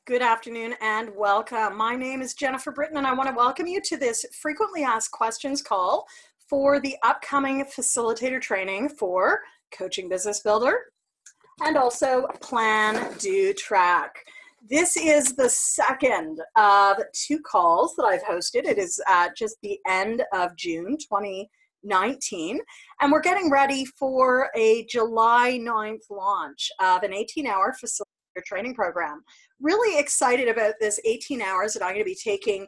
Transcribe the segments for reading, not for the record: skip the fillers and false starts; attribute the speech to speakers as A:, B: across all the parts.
A: Good afternoon and welcome. My name is Jennifer Britton and I want to welcome you to this frequently asked questions call for the upcoming facilitator training for Coaching Business Builder and also PlanDoTrack. This is the second of two calls that I've hosted. It is just the end of June 2019, and we're getting ready for a July 9th launch of an 18-hour facilitator training program. Really excited about this 18 hours that I'm going to be taking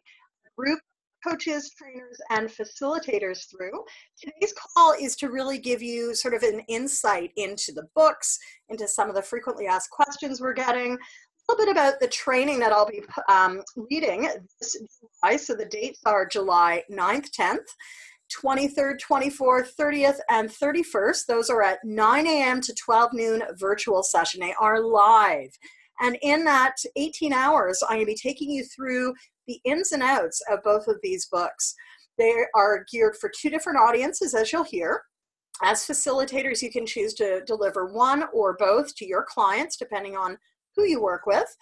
A: group coaches, trainers, and facilitators through. Today's call is to really give you sort of an insight into the books, into some of the frequently asked questions we're getting, a little bit about the training that I'll be leading this July. So the dates are July 9th, 10th, 23rd, 24th, 30th, and 31st. Those are at 9 a.m. to 12 noon virtual session. They are live. And in that 18 hours, I'm going to be taking you through the ins and outs of both of these books. They are geared for two different audiences, as you'll hear. As facilitators, you can choose to deliver one or both to your clients, depending on who you work with.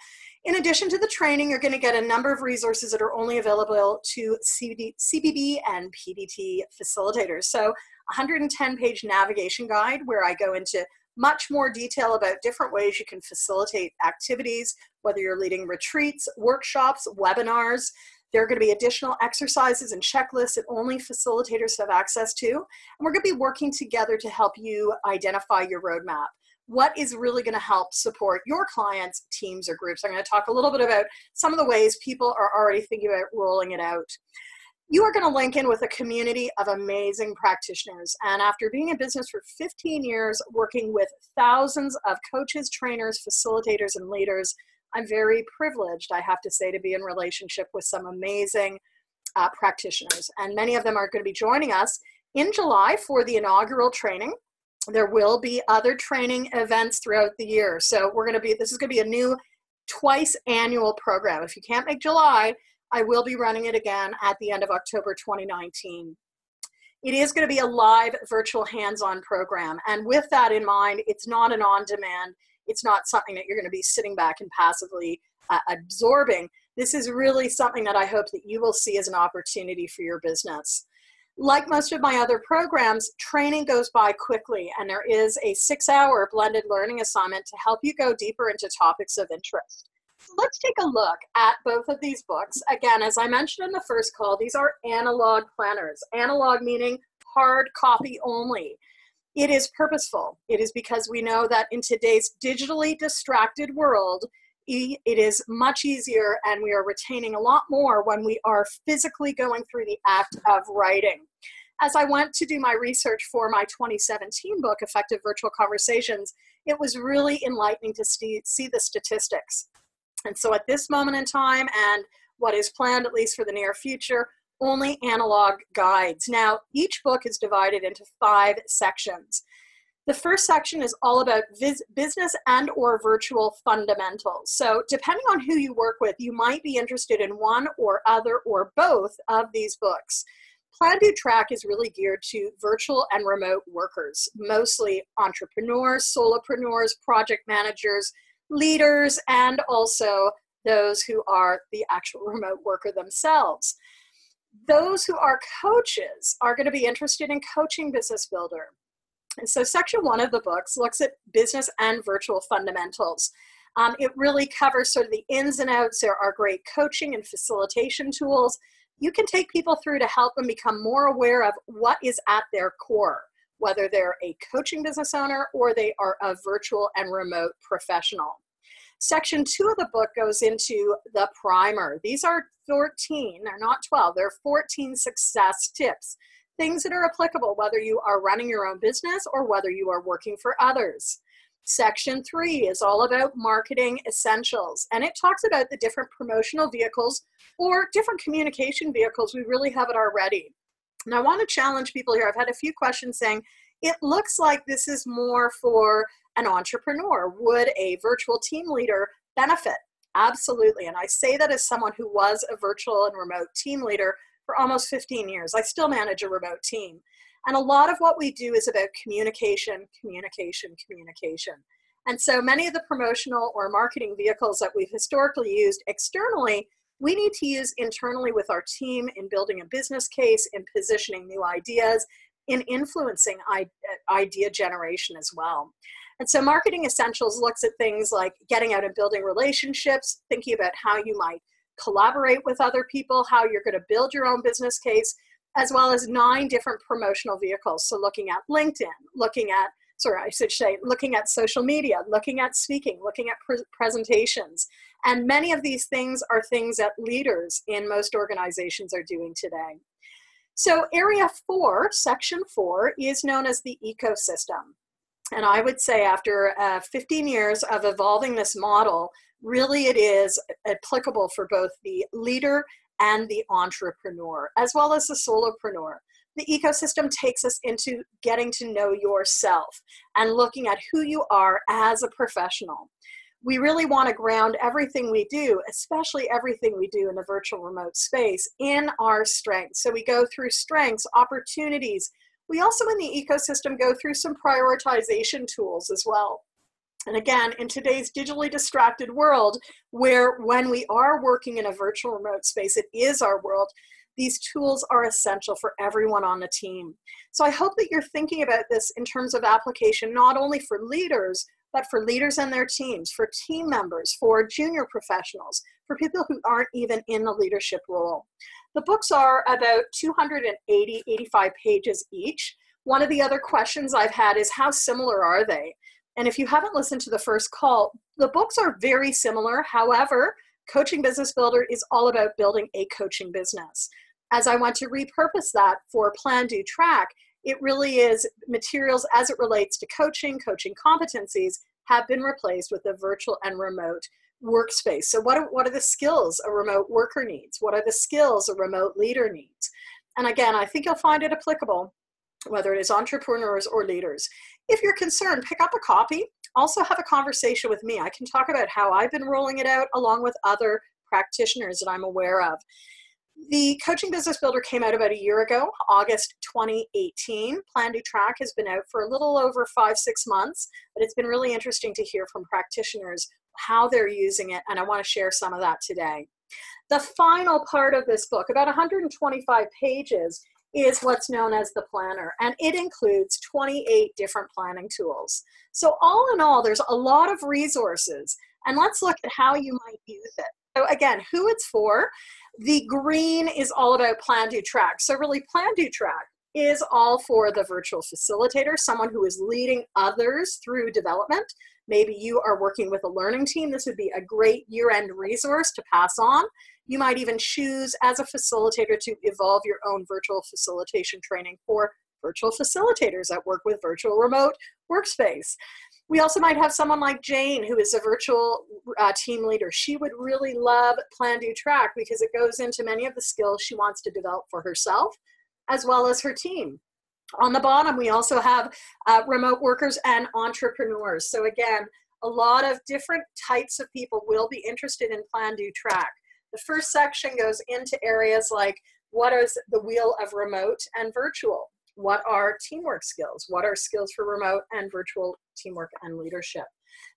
A: In addition to the training, you're going to get a number of resources that are only available to CBB and PDT facilitators. So 110-page navigation guide where I go into much more detail about different ways you can facilitate activities, whether you're leading retreats, workshops, webinars. There are going to be additional exercises and checklists that only facilitators have access to. And we're going to be working together to help you identify your roadmap. What is really going to help support your clients, teams, or groups? I'm going to talk a little bit about some of the ways people are already thinking about rolling it out. You are going to link in with a community of amazing practitioners. And after being in business for 15 years, working with thousands of coaches, trainers, facilitators, and leaders, I'm very privileged, I have to say, to be in relationship with some amazing practitioners. And many of them are going to be joining us in July for the inaugural training. There will be other training events throughout the year. So this is going to be a new twice annual program. If you can't make July, I will be running it again at the end of October 2019. It is going to be a live virtual hands-on program. And with that in mind, it's not an on-demand. It's not something that you're going to be sitting back and passively absorbing. This is really something that I hope that you will see as an opportunity for your business. Like most of my other programs, training goes by quickly, and there is a 6-hour blended learning assignment to help you go deeper into topics of interest. So let's take a look at both of these books. Again, as I mentioned in the first call, these are analog planners. Analog meaning hard copy only. It is purposeful. It is because we know that in today's digitally distracted world, it is much easier and we are retaining a lot more when we are physically going through the act of writing. As I went to do my research for my 2017 book, Effective Virtual Conversations, it was really enlightening to see the statistics. And so at this moment in time, and what is planned at least for the near future, only analog guides. Now, each book is divided into 5 sections. The first section is all about business and or virtual fundamentals. So depending on who you work with, you might be interested in one or other or both of these books. PlanDoTrack is really geared to virtual and remote workers, mostly entrepreneurs, solopreneurs, project managers, leaders, and also those who are the actual remote worker themselves. Those who are coaches are going to be interested in Coaching Business Builder. And so section 1 of the books looks at business and virtual fundamentals. It really covers sort of the ins and outs. There are great coaching and facilitation tools. You can take people through to help them become more aware of what is at their core, whether they're a coaching business owner or they are a virtual and remote professional. Section 2 of the book goes into the primer. These are 14, they're not 12, they're 14 success tips. Things that are applicable whether you are running your own business or whether you are working for others. Section 3 is all about marketing essentials, and it talks about the different promotional vehicles or different communication vehicles we really have at our ready. And I want to challenge people here. I've had a few questions saying, it looks like this is more for an entrepreneur. Would a virtual team leader benefit? Absolutely. And I say that as someone who was a virtual and remote team leader for almost 15 years. I still manage a remote team. And a lot of what we do is about communication, communication, communication. And so many of the promotional or marketing vehicles that we've historically used externally, we need to use internally with our team in building a business case, in positioning new ideas, in influencing idea generation as well. And so Marketing Essentials looks at things like getting out and building relationships, thinking about how you might collaborate with other people, how you're going to build your own business case, as well as 9 different promotional vehicles. So looking at LinkedIn, looking at social media, looking at speaking, looking at presentations. And many of these things are things that leaders in most organizations are doing today. So area 4, section 4, is known as the ecosystem. And I would say after 15 years of evolving this model, really it is applicable for both the leader and the entrepreneur, as well as the solopreneur. The ecosystem takes us into getting to know yourself and looking at who you are as a professional. We really want to ground everything we do, especially everything we do in the virtual remote space, in our strengths. So we go through strengths, opportunities. We also in the ecosystem go through some prioritization tools as well. And again, in today's digitally distracted world, where when we are working in a virtual remote space, it is our world, these tools are essential for everyone on the team. So I hope that you're thinking about this in terms of application, not only for leaders, but for leaders and their teams, for team members, for junior professionals, for people who aren't even in the leadership role. The books are about 85 pages each. One of the other questions I've had is how similar are they? And if you haven't listened to the first call, the books are very similar. However, Coaching Business Builder is all about building a coaching business. As I want to repurpose that for PlanDoTrack, it really is materials as it relates to coaching competencies have been replaced with a virtual and remote workspace. So what are the skills a remote worker needs? What are the skills a remote leader needs? And again, I think you'll find it applicable, whether it is entrepreneurs or leaders. If you're concerned, pick up a copy. Also have a conversation with me. I can talk about how I've been rolling it out along with other practitioners that I'm aware of. The Coaching Business Builder came out about a year ago, August 2018. PlanDoTrack has been out for a little over 5-6 months, but it's been really interesting to hear from practitioners how they're using it, and I want to share some of that today. The final part of this book, about 125 pages, is what's known as the planner, and it includes 28 different planning tools. So all in all, there's a lot of resources, and let's look at how you might use it. So again, who it's for. The green is all about PlanDoTrack. So really PlanDoTrack is all for the virtual facilitator, someone who is leading others through development. Maybe you are working with a learning team. This would be a great year-end resource to pass on. You might even choose as a facilitator to evolve your own virtual facilitation training for virtual facilitators that work with virtual remote workspace. We also might have someone like Jane, who is a virtual team leader. She would really love PlanDoTrack because it goes into many of the skills she wants to develop for herself, as well as her team. On the bottom, we also have remote workers and entrepreneurs. So again, a lot of different types of people will be interested in PlanDoTrack. The first section goes into areas like what is the wheel of remote and virtual? What are teamwork skills? What are skills for remote and virtual teamwork and leadership?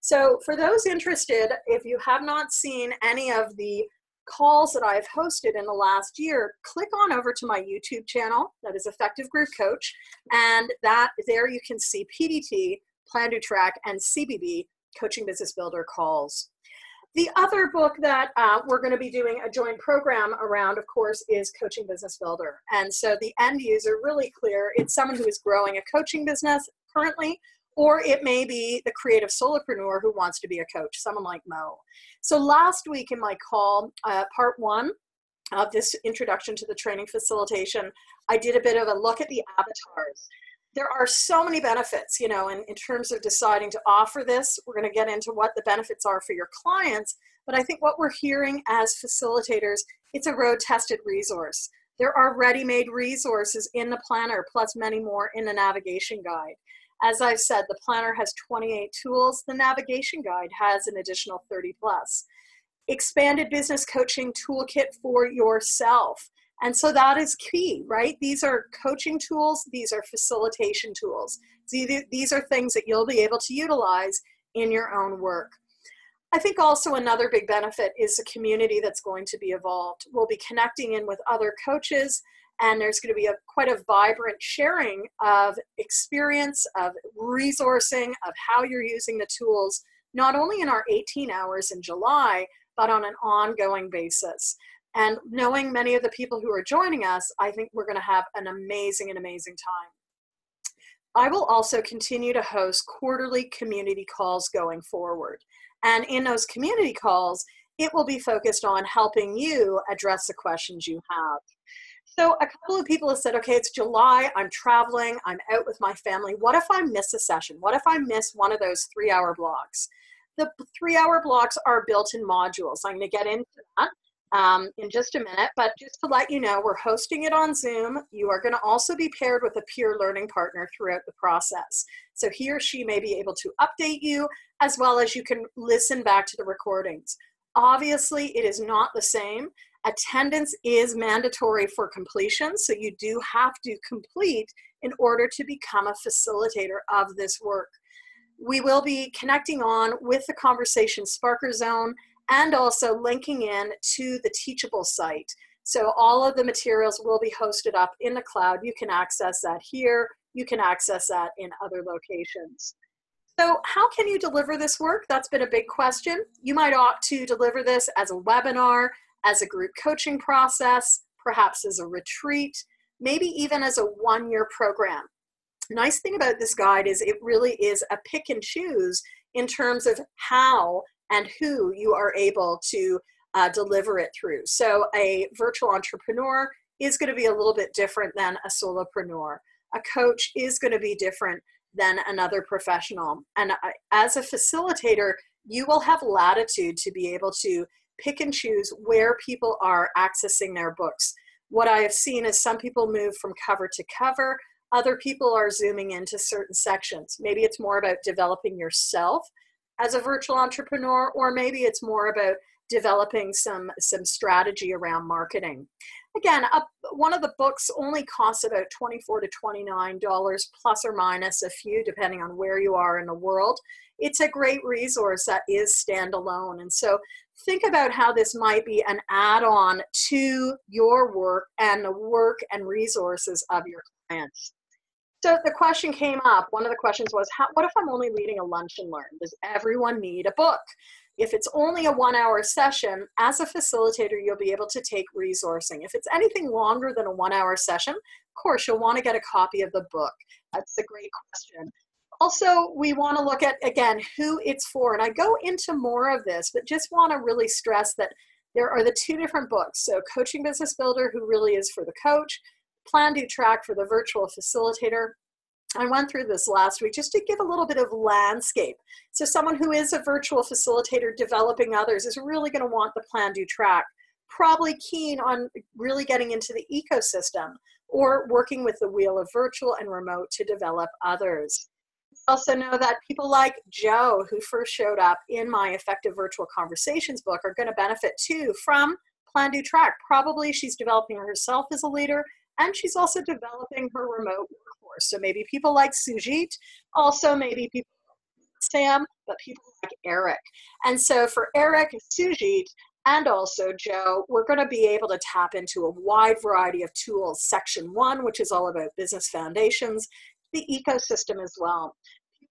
A: So for those interested, if you have not seen any of the calls that I've hosted in the last year, click on over to my YouTube channel, that is Effective Group Coach, and there you can see PDT, PlanDoTrack, and CBB, Coaching Business Builder calls. The other book that we're going to be doing a joint program around, of course, is Coaching Business Builder. And so the end user, really clear, it's someone who is growing a coaching business currently, or it may be the creative solopreneur who wants to be a coach, someone like Mo. So last week in my call, part 1 of this introduction to the training facilitation, I did a bit of a look at the avatars. There are so many benefits, you know, in terms of deciding to offer this. We're going to get into what the benefits are for your clients, but I think what we're hearing as facilitators, it's a road-tested resource. There are ready-made resources in the planner, plus many more in the navigation guide. As I've said, the planner has 28 tools. The navigation guide has an additional 30 plus. Expanded business coaching toolkit for yourself. And so that is key, right? These are coaching tools. These are facilitation tools. These are things that you'll be able to utilize in your own work. I think also another big benefit is the community that's going to be evolved. We'll be connecting in with other coaches, and there's going to be quite a vibrant sharing of experience, of resourcing, of how you're using the tools, not only in our 18 hours in July, but on an ongoing basis. And knowing many of the people who are joining us, I think we're going to have an amazing time. I will also continue to host quarterly community calls going forward. And in those community calls, it will be focused on helping you address the questions you have. So a couple of people have said, okay, it's July, I'm traveling, I'm out with my family. What if I miss a session? What if I miss one of those 3-hour blocks? The 3-hour blocks are built in modules. I'm going to get into that in just a minute, but just to let you know, we're hosting it on Zoom. You are going to also be paired with a peer learning partner throughout the process. So he or she may be able to update you, as well as you can listen back to the recordings. Obviously, it is not the same. Attendance is mandatory for completion, so you do have to complete in order to become a facilitator of this work. We will be connecting on with the Conversation Sparker Zone and also linking in to the Teachable site. So all of the materials will be hosted up in the cloud. You can access that here. You can access that in other locations. So how can you deliver this work? That's been a big question. You might opt to deliver this as a webinar, as a group coaching process, perhaps as a retreat, maybe even as a one-year program. Nice thing about this guide is it really is a pick and choose in terms of how and who you are able to deliver it through. So a virtual entrepreneur is going to be a little bit different than a solopreneur. A coach is going to be different than another professional. And as a facilitator, you will have latitude to be able to pick and choose where people are accessing their books. What I have seen is some people move from cover to cover. Other people are zooming into certain sections. Maybe it's more about developing yourself as a virtual entrepreneur, or maybe it's more about developing some strategy around marketing. Again, one of the books only costs about $24 to $29, plus or minus a few, depending on where you are in the world. It's a great resource that is standalone. And so think about how this might be an add-on to your work and the work and resources of your clients. So the question came up, one of the questions was, what if I'm only leading a lunch and learn? Does everyone need a book? If it's only a 1-hour session, as a facilitator, you'll be able to take resourcing. If it's anything longer than a 1-hour session, of course, you'll want to get a copy of the book. That's a great question. Also, we want to look at, again, who it's for. And I go into more of this, but just want to really stress that there are the 2 different books. So Coaching Business Builder, who really is for the coach, PlanDoTrack for the virtual facilitator. I went through this last week just to give a little bit of landscape. So someone who is a virtual facilitator developing others is really going to want the PlanDoTrack, probably keen on really getting into the ecosystem or working with the Wheel of Virtual and Remote to develop others. Also know that people like Joe, who first showed up in my Effective Virtual Conversations book, are going to benefit too from PlanDoTrack. Probably she's developing herself as a leader, and she's also developing her remote workforce. So maybe people like Sujit, also maybe people like Sam, but people like Eric. And so for Eric, Sujit, and also Joe, we're going to be able to tap into a wide variety of tools. Section 1, which is all about business foundations, the ecosystem as well.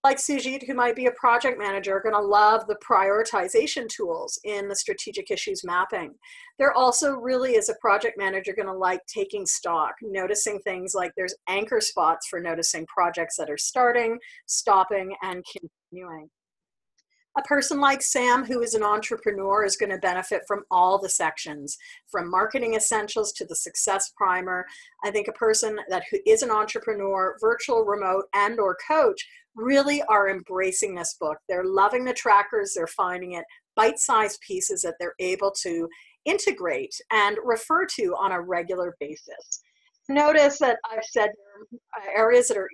A: Like Sujit, who might be a project manager, are going to love the prioritization tools in the strategic issues mapping. They're also really, as a project manager, going to like taking stock, noticing things like there's anchor spots for noticing projects that are starting, stopping, and continuing. A person like Sam, who is an entrepreneur, is going to benefit from all the sections, from marketing essentials to the success primer. I think a person who is an entrepreneur, virtual, remote, and or coach really are embracing this book. They're loving the trackers. They're finding it bite-sized pieces that they're able to integrate and refer to on a regular basis. Notice that I've said areas that are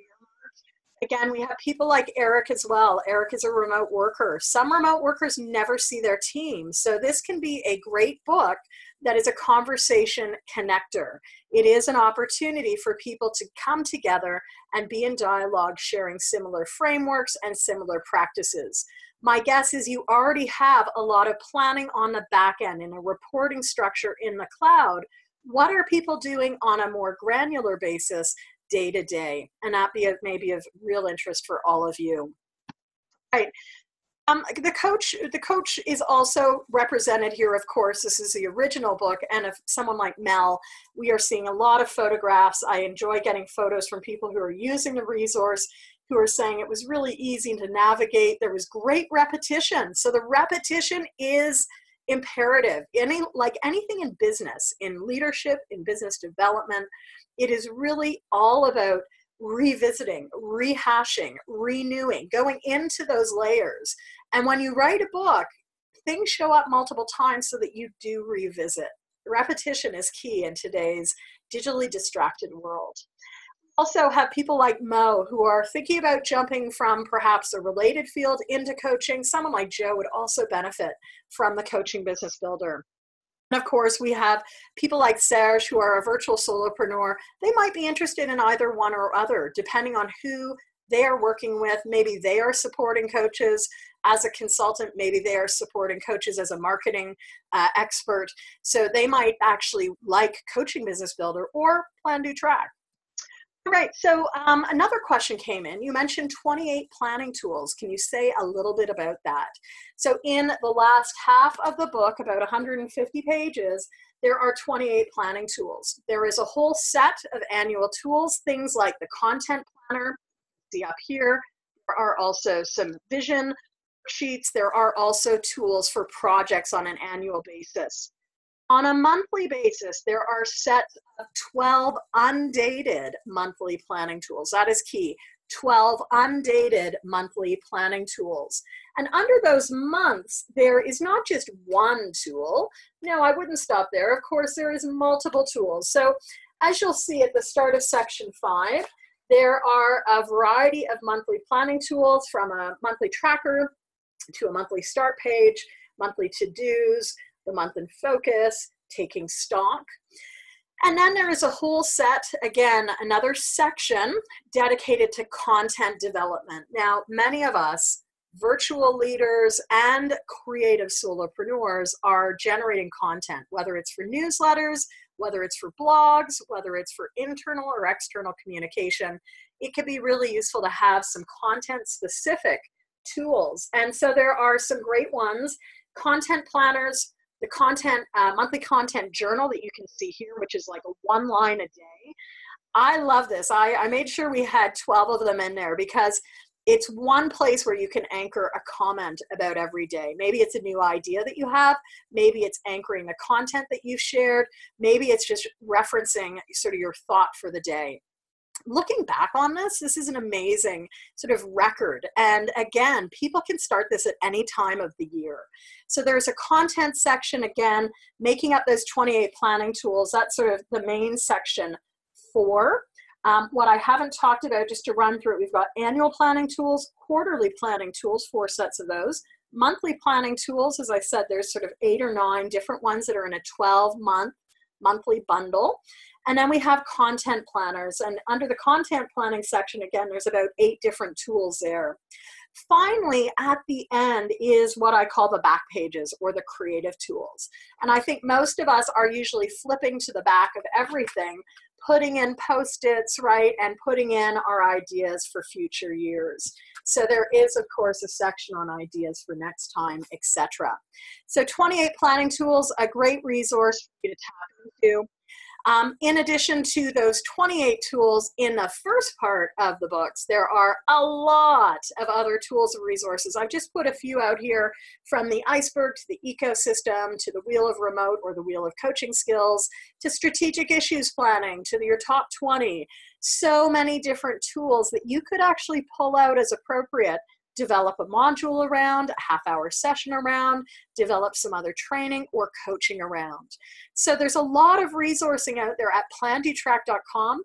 A: again, we have people like Eric as well. Eric is a remote worker. Some remote workers never see their team. So this can be a great book that is a conversation connector. It is an opportunity for people to come together and be in dialogue, sharing similar frameworks and similar practices. My guess is you already have a lot of planning on the back end in a reporting structure in the cloud. What are people doing on a more granular basis day to day? And that may be of real interest for all of you. Right. The coach is also represented here. Of course, this is the original book, and if someone like Mel, we are seeing a lot of photographs. I enjoy getting photos from people who are using the resource, who are saying it was really easy to navigate. There was great repetition. So the repetition is imperative. Like anything in business, in leadership, in business development, it is really all about revisiting, rehashing, renewing, going into those layers. And when you write a book, things show up multiple times so that you do revisit. Repetition is key in today's digitally distracted world. Also have people like Mo who are thinking about jumping from perhaps a related field into coaching. Someone like Joe would also benefit from the Coaching Business Builder. And of course, we have people like Serge who are a virtual solopreneur. They might be interested in either one or other, depending on who they are working with. Maybe they are supporting coaches as a consultant. Maybe they are supporting coaches as a marketing expert. So they might actually like Coaching Business Builder or PlanDoTrack. All right, so another question came in. You mentioned 28 planning tools. Can you say a little bit about that? So in the last half of the book, about 150 pages, there are 28 planning tools. There is a whole set of annual tools, things like the content planner, see up here. There are also some vision sheets. There are also tools for projects on an annual basis. On a monthly basis, there are sets of 12 undated monthly planning tools. That is key. 12 undated monthly planning tools. And under those months, there is not just one tool. No, I wouldn't stop there. Of course, there is multiple tools. So as you'll see at the start of section 5, there are a variety of monthly planning tools, from a monthly tracker to a monthly start page, monthly to-dos, the month in focus, taking stock. And then there is a whole set, again, another section dedicated to content development. Now, many of us, virtual leaders and creative solopreneurs, are generating content, whether it's for newsletters, whether it's for blogs, whether it's for internal or external communication. It can be really useful to have some content-specific tools. And so there are some great ones. Content planners, the content, monthly content journal that you can see here, which is like a 1 line a day. I love this. I made sure we had 12 of them in there because it's one place where you can anchor a comment about every day. Maybe it's a new idea that you have. Maybe it's anchoring the content that you've shared. Maybe it's just referencing sort of your thought for the day. Looking back on this is an amazing sort of record. And again, people can start this at any time of the year. So there's a content section, again, making up those 28 planning tools. That's sort of the main section 4. What I haven't talked about, just to run through it, we've got annual planning tools, quarterly planning tools, 4 sets of those. Monthly planning tools, as I said, there's sort of 8 or 9 different ones that are in a 12-month monthly bundle. And then we have content planners. And under the content planning section, again, there's about 8 different tools there. Finally, at the end is what I call the back pages, or the creative tools. And I think most of us are usually flipping to the back of everything, putting in Post-its, right, and putting in our ideas for future years. So there is, of course, a section on ideas for next time, etc. So 28 planning tools, a great resource for you to tap into. In addition to those 28 tools in the first part of the books, there are a lot of other tools and resources. I've just put a few out here, from the iceberg to the ecosystem, to the wheel of remote or the wheel of coaching skills, to strategic issues planning, to your top 20. So many different tools that you could actually pull out as appropriate. Develop a module around, a half-hour session around, develop some other training or coaching around. So there's a lot of resourcing out there at PlanDoTrack.com,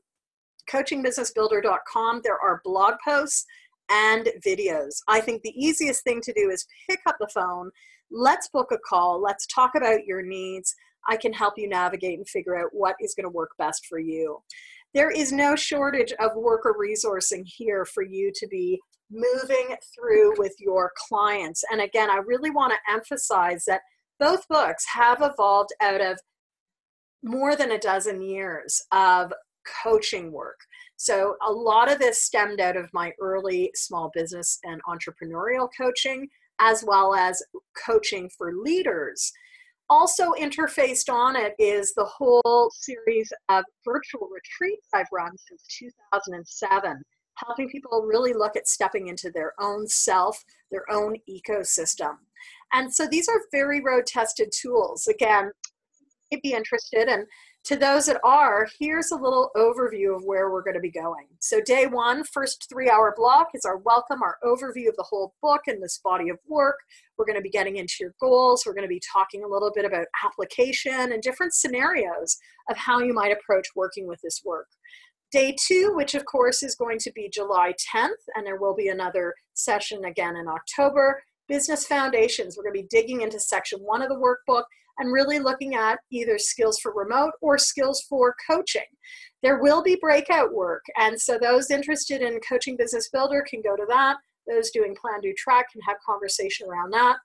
A: CoachingBusinessBuilder.com. There are blog posts and videos. I think the easiest thing to do is pick up the phone, let's book a call, let's talk about your needs. I can help you navigate and figure out what is going to work best for you. There is no shortage of worker resourcing here for you to be moving through with your clients. And again, I really want to emphasize that both books have evolved out of more than a dozen years of coaching work. So a lot of this stemmed out of my early small business and entrepreneurial coaching, as well as coaching for leaders. Also interfaced on it is the whole series of virtual retreats I've run since 2007, helping people really look at stepping into their own self, their own ecosystem. And so these are very road-tested tools. Again, you'd be interested, and to those that are, here's a little overview of where we're going to be going. So day one, first 3-hour block is our welcome, our overview of the whole book and this body of work. We're going to be getting into your goals. We're going to be talking a little bit about application and different scenarios of how you might approach working with this work. Day two, which of course is going to be July 10th, and there will be another session again in October. Business foundations. We're going to be digging into section 1 of the workbook and really looking at either skills for remote or skills for coaching. There will be breakout work, and so those interested in Coaching Business Builder can go to that. Those doing PlanDoTrack can have conversation around that.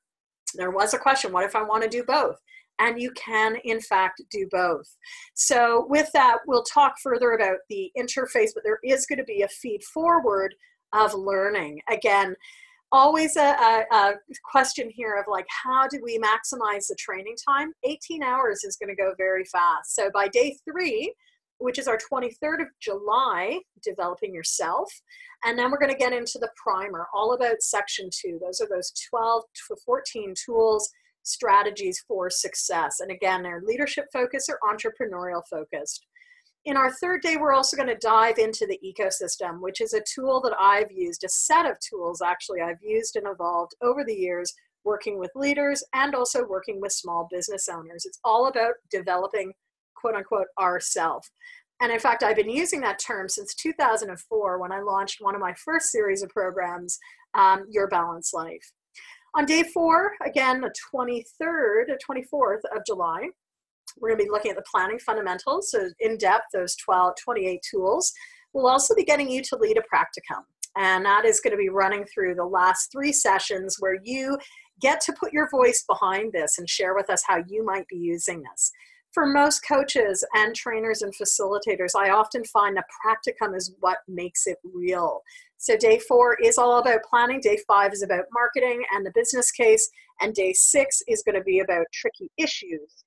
A: There was a question, what if I want to do both? And you can, in fact, do both. So with that, we'll talk further about the interface, but there is going to be a feed forward of learning. Again, always a question here of like, how do we maximize the training time? 18 hours is going to go very fast. So by day 3, which is our 23rd of July, developing yourself. And then we're going to get into the primer, all about section 2. Those are those 12 to 14 tools, strategies for success. And again, they're leadership focused or entrepreneurial focused. In our third day, we're also going to dive into the ecosystem, which is a tool that I've used, a set of tools actually I've used and evolved over the years, working with leaders and also working with small business owners. It's all about developing, quote unquote, ourself. And in fact, I've been using that term since 2004 when I launched one of my first series of programs, Your Balanced Life. On day 4, again, the 24th of July, we're going to be looking at the planning fundamentals, so in depth, those 28 tools. We'll also be getting you to lead a practicum, and that is going to be running through the last 3 sessions where you get to put your voice behind this and share with us how you might be using this. For most coaches and trainers and facilitators, I often find that practicum is what makes it real. So day 4 is all about planning, day 5 is about marketing and the business case, and day 6 is going to be about tricky issues.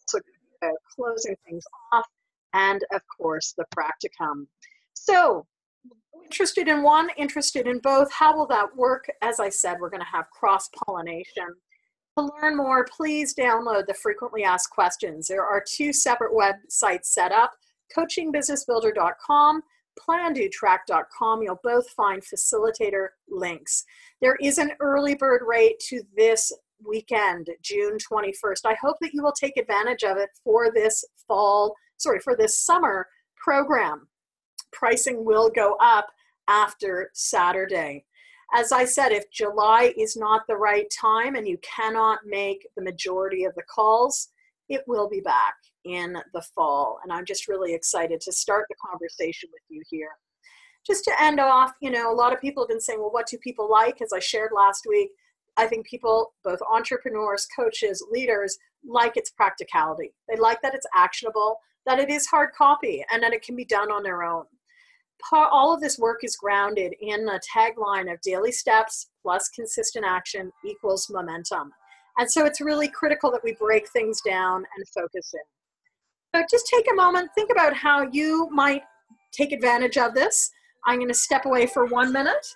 A: So about closing things off, and of course the practicum. So interested in one, interested in both, how will that work? As I said, we're going to have cross-pollination. To learn more, please download the frequently asked questions. There are 2 separate websites set up, coachingbusinessbuilder.com, PlanDoTrack.com. You'll both find facilitator links. There is an early bird rate to this weekend, June 21st. I hope that you will take advantage of it for this summer program. Pricing will go up after Saturday. As I said, if July is not the right time and you cannot make the majority of the calls, it will be back in the fall. And I'm just really excited to start the conversation with you here. Just to end off, a lot of people have been saying, well, what do people like? As I shared last week, I think people, both entrepreneurs, coaches, leaders, like its practicality. They like that it's actionable, that it is hard copy, and that it can be done on their own. All of this work is grounded in the tagline of daily steps plus consistent action equals momentum. And so it's really critical that we break things down and focus in. So just take a moment, think about how you might take advantage of this. I'm going to step away for 1 minute.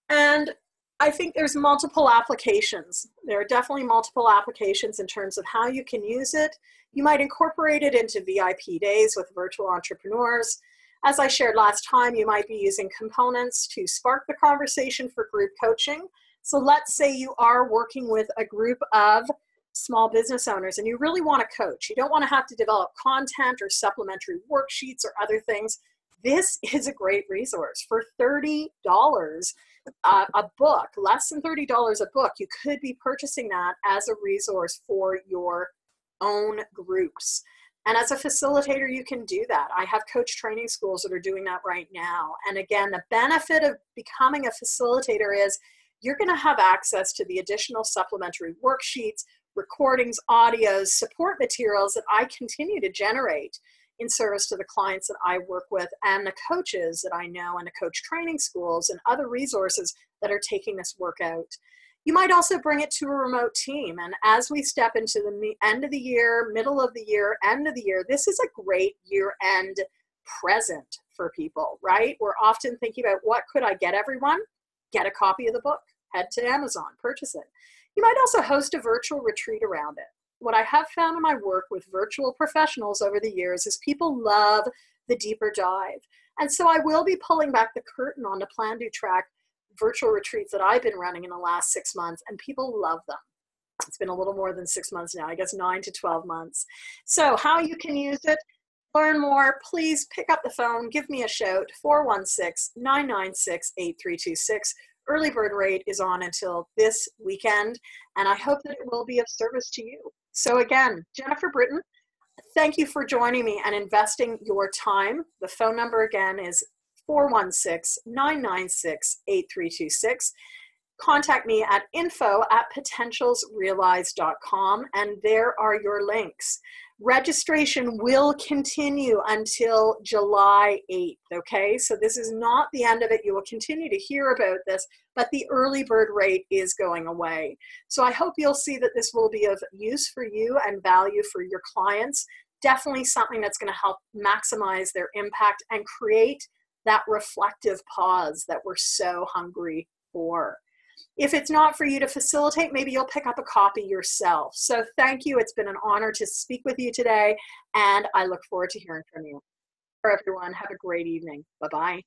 A: And I think there's multiple applications. There are definitely multiple applications in terms of how you can use it. You might incorporate it into VIP days with virtual entrepreneurs. As I shared last time, you might be using components to spark the conversation for group coaching. So let's say you are working with a group of small business owners and you really want to coach. You don't want to have to develop content or supplementary worksheets or other things. This is a great resource. For $30 a book, less than $30 a book, you could be purchasing that as a resource for your own groups. And as a facilitator, you can do that. I have coach training schools that are doing that right now. And again, the benefit of becoming a facilitator is you're going to have access to the additional supplementary worksheets, recordings, audios, support materials that I continue to generate in service to the clients that I work with and the coaches that I know and the coach training schools and other resources that are taking this work out. You might also bring it to a remote team. And as we step into the end of the year, middle of the year, end of the year, this is a great year-end present for people, right? We're often thinking about what could I get everyone? Get a copy of the book, head to Amazon, purchase it. You might also host a virtual retreat around it. What I have found in my work with virtual professionals over the years is people love the deeper dive. And so I will be pulling back the curtain on the PlanDoTrack virtual retreats that I've been running in the last 6 months, and people love them. It's been a little more than 6 months now, I guess 9 to 12 months. So how you can use it, learn more, please pick up the phone, give me a shout, 416-996-8326. Early bird rate is on until this weekend, and I hope that it will be of service to you. So again, Jennifer Britton, thank you for joining me and investing your time. The phone number again is 416-996-8326. Contact me at info@potentialsrealized.com, and there are your links. Registration will continue until July 8th, okay? So this is not the end of it. You will continue to hear about this, but the early bird rate is going away. So I hope you'll see that this will be of use for you and value for your clients. Definitely something that's going to help maximize their impact and create that reflective pause that we're so hungry for. If it's not for you to facilitate, maybe you'll pick up a copy yourself. So thank you. It's been an honor to speak with you today, and I look forward to hearing from you. Everyone, have a great evening. Bye-bye.